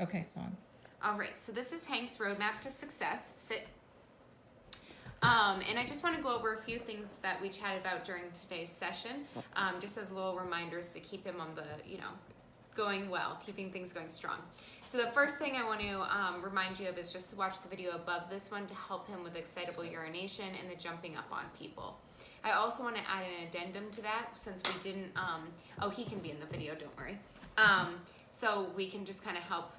Okay, it's on. All right, so this is Hank's roadmap to success. Sit. And I just want to go over a few things that we chatted about during today's session, just as little reminders to keep him on the, going well, keeping things going strong. So the first thing I want to remind you of is just to watch the video above this one to help him with excitable urination and the jumping up on people. I also want to add an addendum to that since we didn't, he can be in the video, don't worry. So we can just kind of help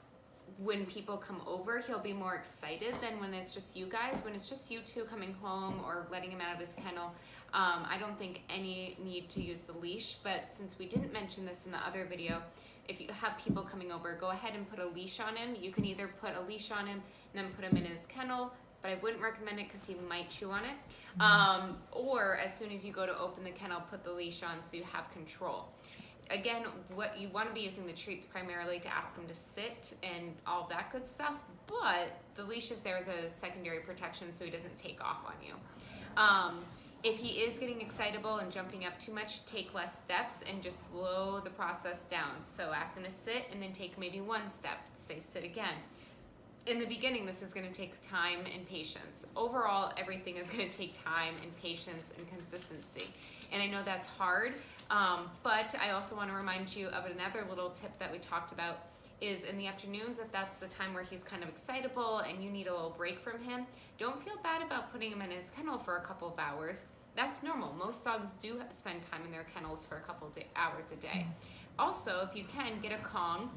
when people come over, he'll be more excited than when it's just you guys. When it's just you two coming home or letting him out of his kennel, I don't think any need to use the leash, but since we didn't mention this in the other video, if you have people coming over, go ahead and put a leash on him. You can either put a leash on him and then put him in his kennel, but I wouldn't recommend it because he might chew on it. Or as soon as you go to open the kennel, put the leash on so you have control. Again, what you want to be using the treats primarily to ask him to sit and all that good stuff, but the leash is there as a secondary protection so he doesn't take off on you. If he is getting excitable and jumping up too much, take less steps and just slow the process down. So ask him to sit and then take maybe one step, say sit again. In the beginning, this is going to take time and patience. Overall, everything is going to take time and patience and consistency. And I know that's hard, but I also want to remind you of another little tip that we talked about is in the afternoons, if that's the time where he's kind of excitable and you need a little break from him, don't feel bad about putting him in his kennel for a couple of hours. That's normal. Most dogs do spend time in their kennels for a couple of hours a day. Also, if you can, get a Kong,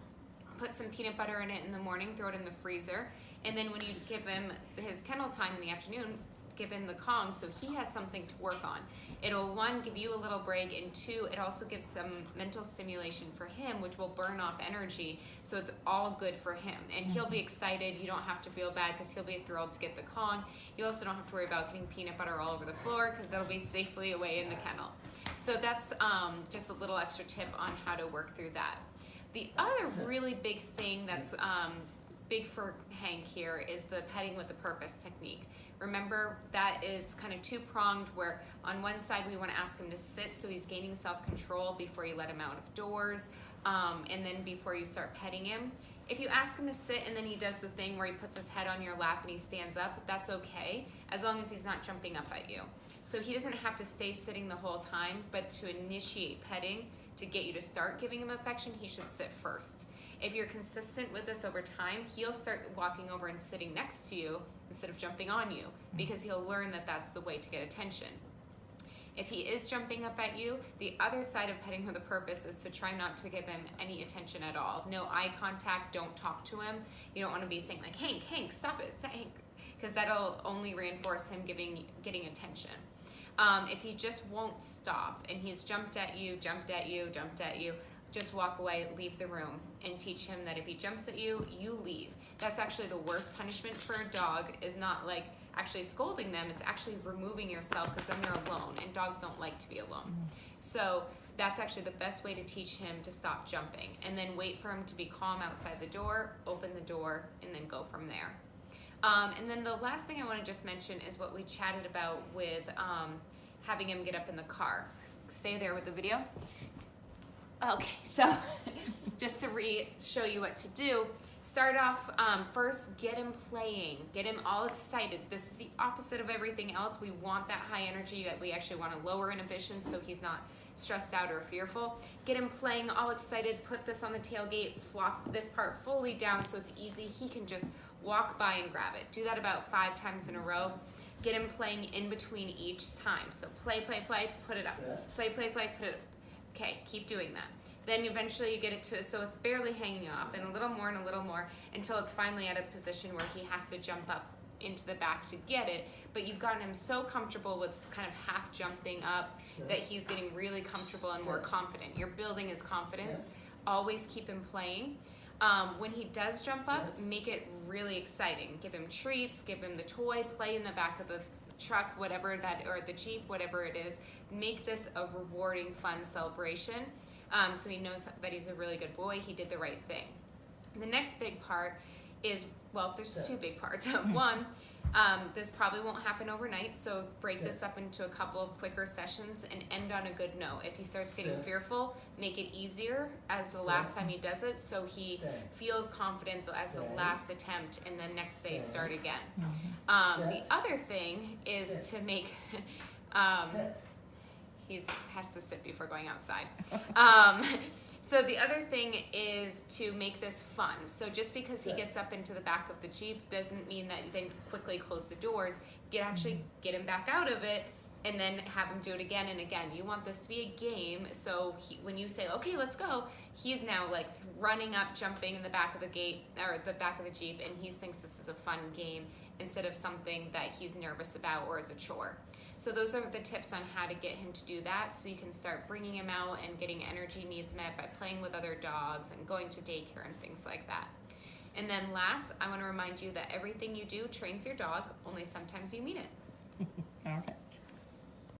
put some peanut butter in it in the morning, throw it in the freezer, and then when you give him his kennel time in the afternoon, give him the Kong so he has something to work on. It'll, one, give you a little break, and two, it also gives some mental stimulation for him, which will burn off energy, so it's all good for him. And he'll be excited. You don't have to feel bad because he'll be thrilled to get the Kong. You also don't have to worry about getting peanut butter all over the floor because that'll be safely away in the kennel. So that's just a little extra tip on how to work through that. The other really big thing that's big for Hank here is the petting with a purpose technique. Remember, that is kind of two-pronged where on one side we want to ask him to sit so he's gaining self-control before you let him out of doors, and then before you start petting him. If you ask him to sit and then he does the thing where he puts his head on your lap and he stands up, that's okay, as long as he's not jumping up at you. So he doesn't have to stay sitting the whole time, but to initiate petting, to get you to start giving him affection, he should sit first. If you're consistent with this over time, he'll start walking over and sitting next to you instead of jumping on you because he'll learn that that's the way to get attention. If he is jumping up at you, the other side of petting with a purpose is to try not to give him any attention at all. No eye contact, don't talk to him. You don't want to be saying like, Hank, stop it, Hank, because that'll only reinforce him getting attention. If he just won't stop and he's jumped at you, just walk away, leave the room, and teach him that if he jumps at you, you leave. That's actually the worst punishment for a dog, is not like actually scolding them, it's actually removing yourself because then they're alone, and dogs don't like to be alone. So that's actually the best way to teach him to stop jumping, and then wait for him to be calm outside the door, open the door, and then go from there. And then the last thing I want to just mention is what we chatted about with having him get up in the car. Stay there with the video. Okay, so just to show you what to do, start off first, get him playing, get him all excited. This is the opposite of everything else. We want that high energy. We actually want to lower inhibition so he's not stressed out or fearful. Get him playing, all excited, put this on the tailgate, flop this part fully down so it's easy. He can just walk by and grab it. Do that about 5 times in a row. Get him playing in between each time. So play, put it up. Play, put it up. Okay, keep doing that. Then eventually you get it to, so it's barely hanging off, and a little more, until it's finally at a position where he has to jump up into the back to get it, but you've gotten him so comfortable with kind of half jumping up that he's getting really comfortable and more confident. You're building his confidence. Always keep him playing. When he does jump up, make it really exciting. Give him treats, give him the toy, play in the back of the truck, whatever that, or the Jeep, whatever it is. Make this a rewarding, fun celebration so he knows that he's a really good boy, he did the right thing. The next big part is, well, there's 2 big parts. One, This probably won't happen overnight, so break this up into a couple of quicker sessions and end on a good note. If he starts getting fearful, make it easier as the last time he does it, so he feels confident as the last attempt, and then next day start again. The other thing is to make he has to sit before going outside. So the other thing is to make this fun. So just because he gets up into the back of the Jeep doesn't mean that you then quickly close the doors. Actually get him back out of it and then have him do it again and again. You want this to be a game, so when you say, okay, let's go, he's now like running up, jumping in the back of the gate or the back of the Jeep, and he thinks this is a fun game instead of something that he's nervous about or is a chore. So those are the tips on how to get him to do that, so you can start bringing him out and getting energy needs met by playing with other dogs and going to daycare and things like that. And then last, I want to remind you that everything you do trains your dog, only sometimes you mean it. Okay.